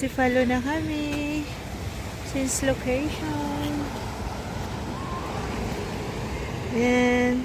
Cefalu na kami. Since location. And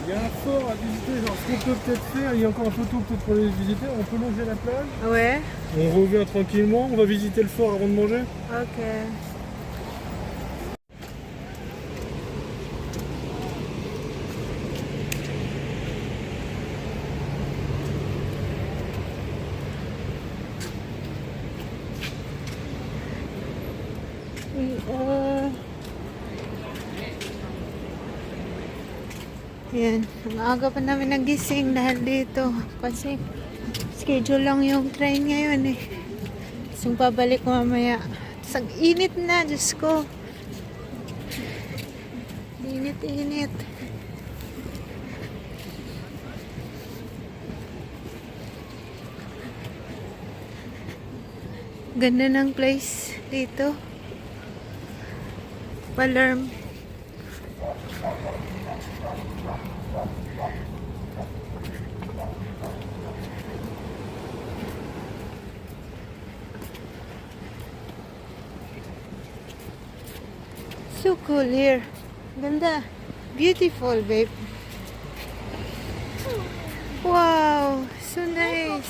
il y a un fort à visiter, genre ce qu'on peut peut-être faire, il y a encore un peu tôt peut-être pour les visiter, on peut longer la plage. ouais. On revient tranquillement, on va visiter le fort avant de manger. Ok. Yan, ang aga pa namin nagising dahil dito kasi schedule lang yung train ngayon eh. So pabalik mamaya. Tapos ang init na, Diyos ko. Init. Ganda ng place dito. Palerm. So cool here. Ganda. Beautiful, babe. Wow, so nice.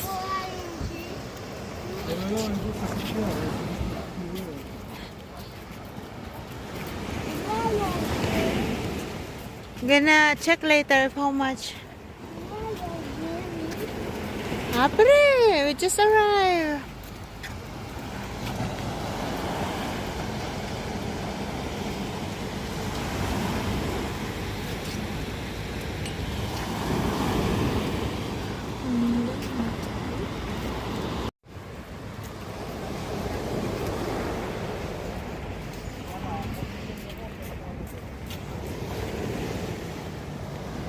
Gonna check later how much. Apre, we just arrived.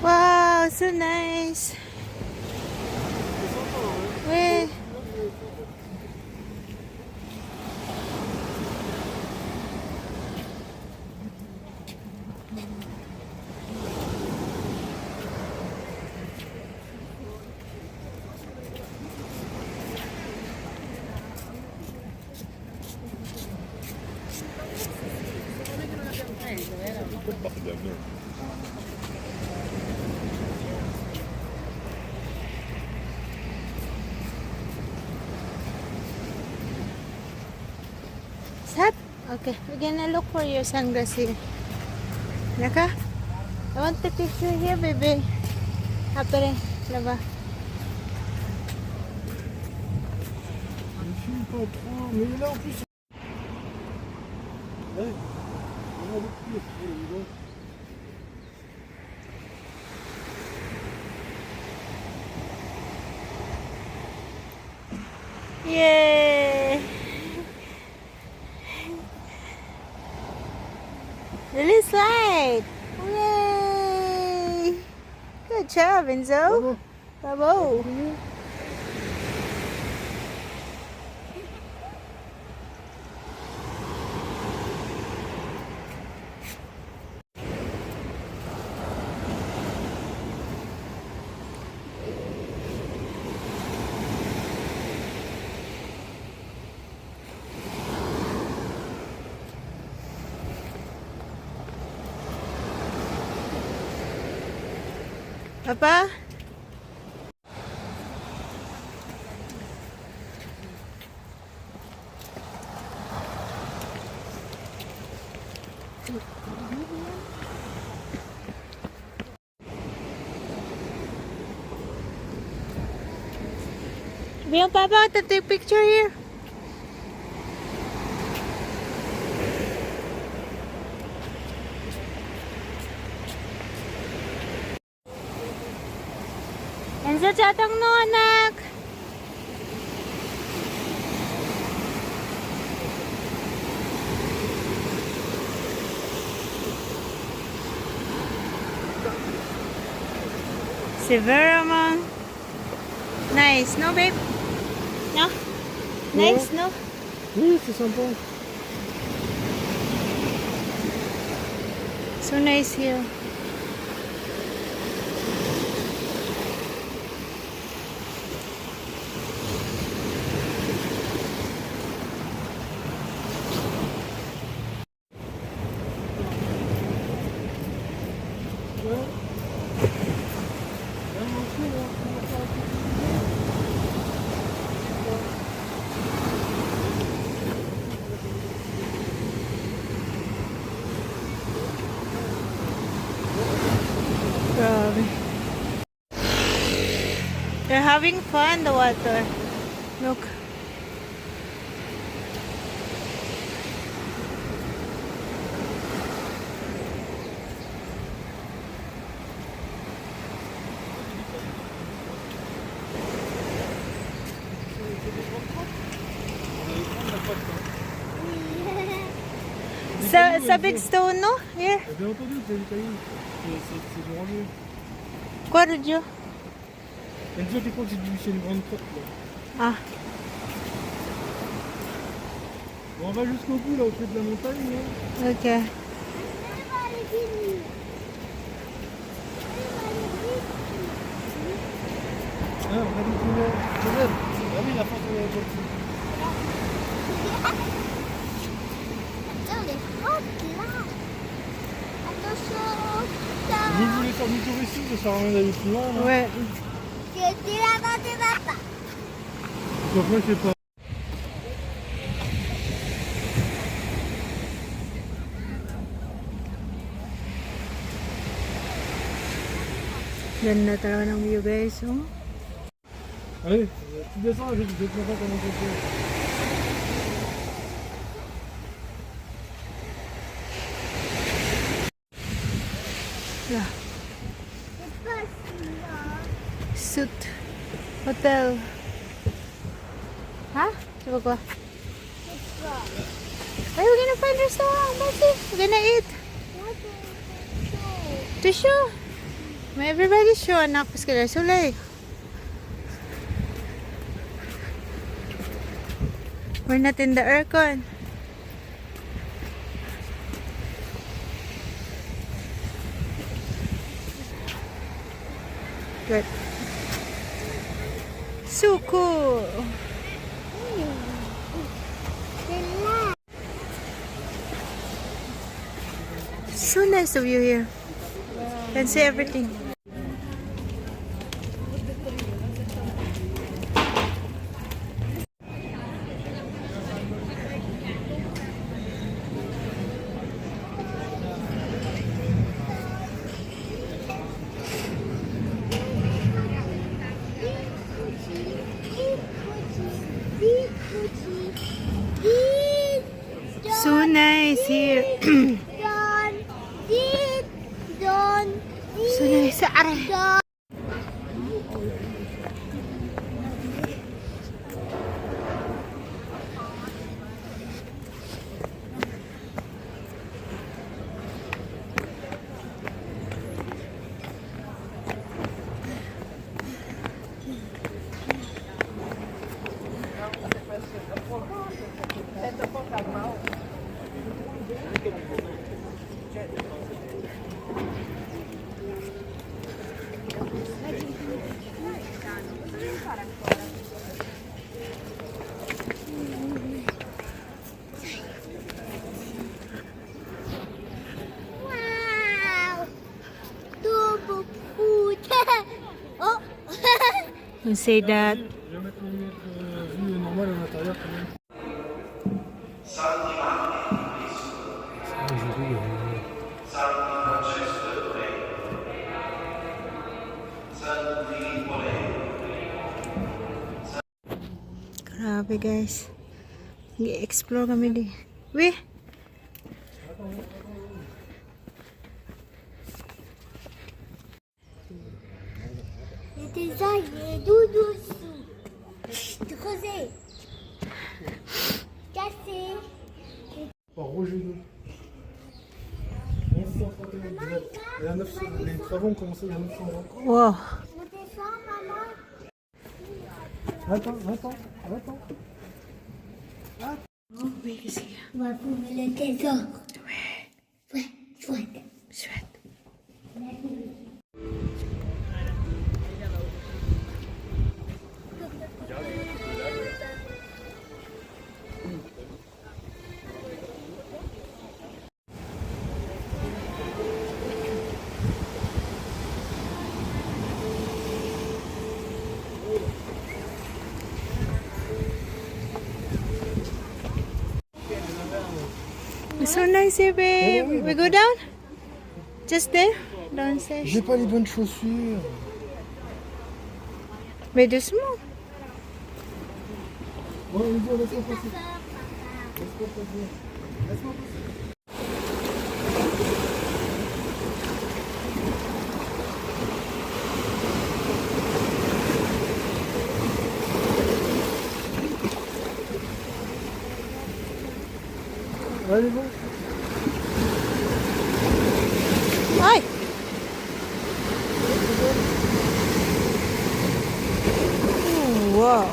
Wow, so nice. Wait. Is that? Okay, we're gonna look for your sunglasses here. Naka? I want the picture here, baby. Apre, laba. Je filme pas trop, mais là en plus. Ouais, on a beaucoup de pieds, Yay! Really slide! Yay! Good job, Enzo. Bravo! Papa? Bilang Papa, to take picture here. Enzo, chatang no, anak. Severa man. Nice, no, babe? No? Nice, no? Oui, c'est sympa. So nice here. having fun, the water. Look. Sa big stone, no? Here. Bien entendu, c'est des cailloux. C'est du rocher. Quoi, Rudio? Elle dit, tu crois que c'est une grande porte là. Ah. Bon, on va jusqu'au bout là, au pied de la montagne. Là. Ok. Ah, on va aller plus loin. Ah oui, la porte de la voiture. Attends, les portes là. Attention. Vous voulez faire du tour ici, ça sert à rien d'aller plus loin. Là. Ouais. C'était là-bas, t'es là-bas. Donc moi, je sais pas. Ganda talaga ng view, guys. Oh. Allez, tu descends, je vais te montrer comment on fait. Yeah. C'est pas celui-là. Suit. Hotel. Ha? Coba ko. C'est pas. Hey, we're gonna find restaurant, Basi. We're gonna eat. What is To show. May everybody show, anak. Pas kaya sulay. We're not in the aircon. Good. So cool. So nice of you here. Can see everything. So nice here. So nice. Aray. Wow! Double food! Oh! You say that. Je vais mettre les vues normales à l'intérieur quand même. Grabe guys. Nag-explore kami di. Weh! Il y a des algues, il y a doudou dessous. Chut, creusé. Cassé. Par Roger II. 1131. Il y a 900. Les travaux ont commencé il y a 920. Wow. On descend, maman. Attends. Oh, wait, kasi. On va trouver le trésor. Ouais, chouette. Sweat. It's so nice here, babe. We go down? Just there? Downstairs? J'ai pas les bonnes chaussures. Videos mo. Oh, Elisa, laisse-moi passer. Laisse-moi passer. Laisse-moi passer. Allez, bon. Ay! Oh, wow.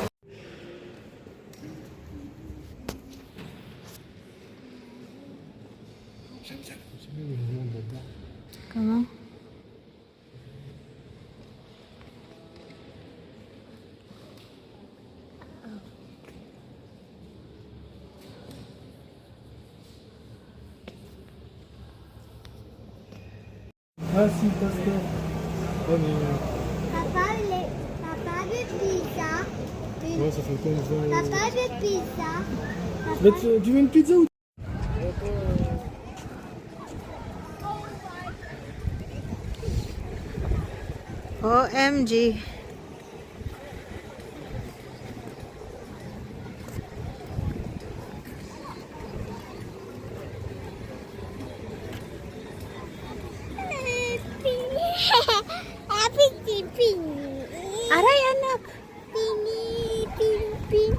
Comment? Ah si, pasteur. Oh mais... Papa de pizza. Ouais, ça fait 15 ans. Papa de pizza. Mais tu veux une pizza ou... OMG. Aray, anak. Ping.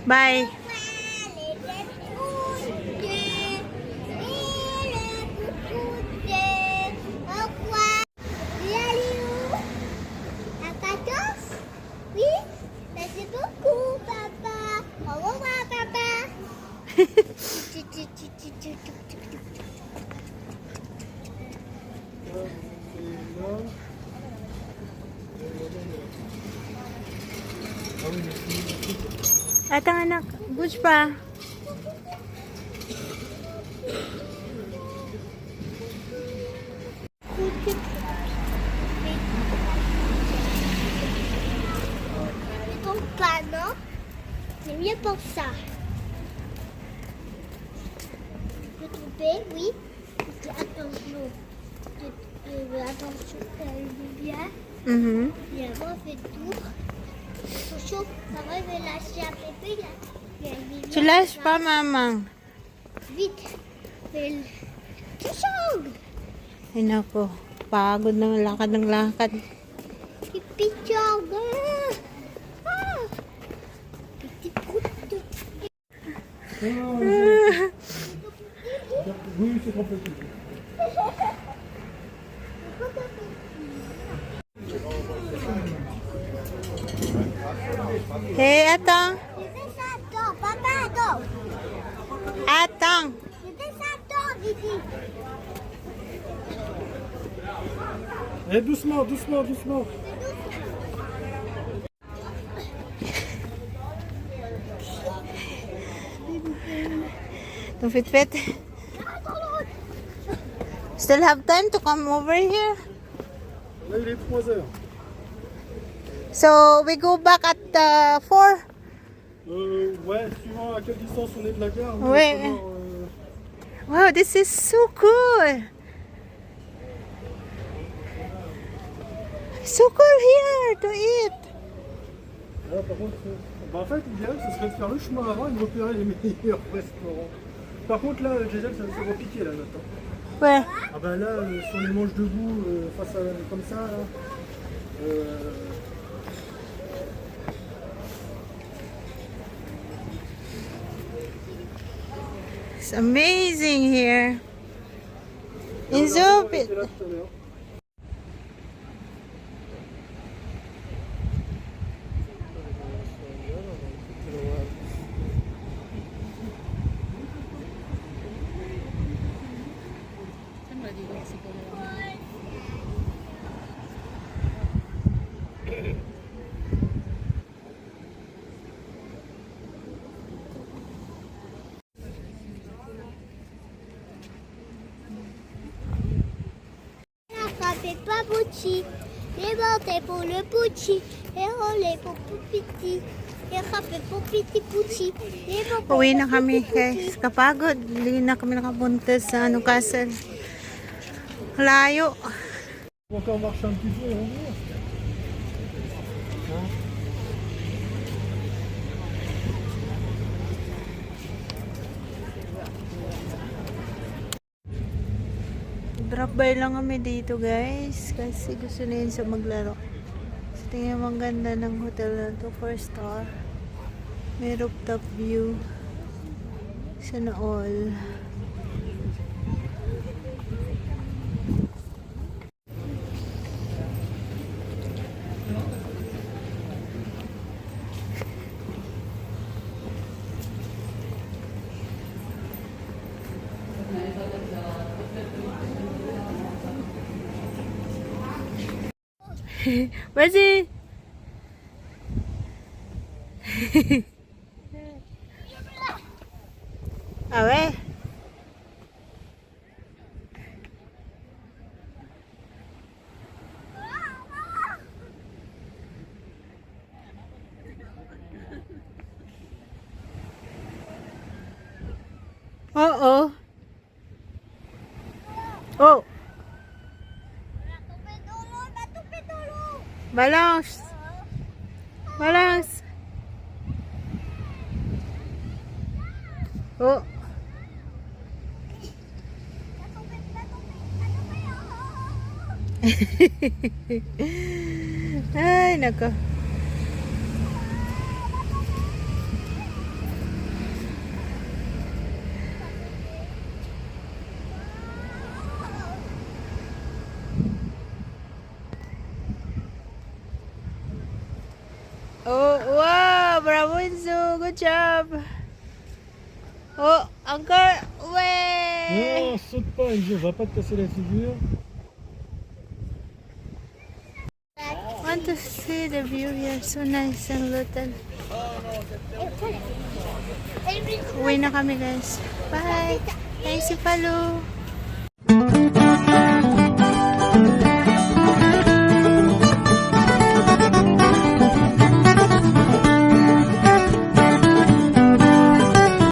Bye. Atang anak, butch pa. Donc pas, non? C'est mieux pour ça. Je peux tromper, oui. Attention. Attention, elle est bien. Et avant, on fait le tour. Attention, ça va, je vais lâcher un pépé. Tu lâches pas, maman. Vite. Fais le... Touchong! Ay nako, pagod na lakad ng lakad. Pichong! Ah! Petit coup de... Oui, c'est compliqué. Hey, Atang. C'était ça, attends. Papa, attends. Atang. C'était ça, attends, Didi. Eh, doucement, doucement, doucement. Don't fit. Still have time to come over here? Là, il est 3 heures. So, we go back at 4? Ouais, suivant à quelle distance on est de la gare. Ouais. Wow, this is so cool. So cool here to eat. Là, par contre, en fait, l'idéal, ce serait de faire le chemin avant et de repérer les meilleurs restaurants. Par contre, là, Gisèle, ça va piquer là maintenant. Where? Ah bah là, si on les mange debout, face à comme ça, là, It's amazing here. In c'est là Zopit. tout à l'heure. fait pas petit. Les montées pour le petit. Les relais pour petit. Les rafles pour petit. Les Uwi na kami guys. Kapagod. Hindi na kami nakapunta sa castle. Layo. On va encore marcher un petit peu et revenir. Hein? Drop by lang kami dito guys. Kasi gusto na yun sa maglaro. So, tingnan mo ang ganda ng hotel na to. 4 star. May rooftop view. Sana all. Vas-y. Ah ouais? Oh oh. Oh. Balance. Balance. Oh. Ay, nako. Oh, wow! Bravo, Enzo! Good job! Oh, encore! Ouais! Non, saute pas, Enzo, on va pas te casser la figure. Want to see the view here. So nice and little. Uwi na kami guys. Bye! Bye, Cefalù!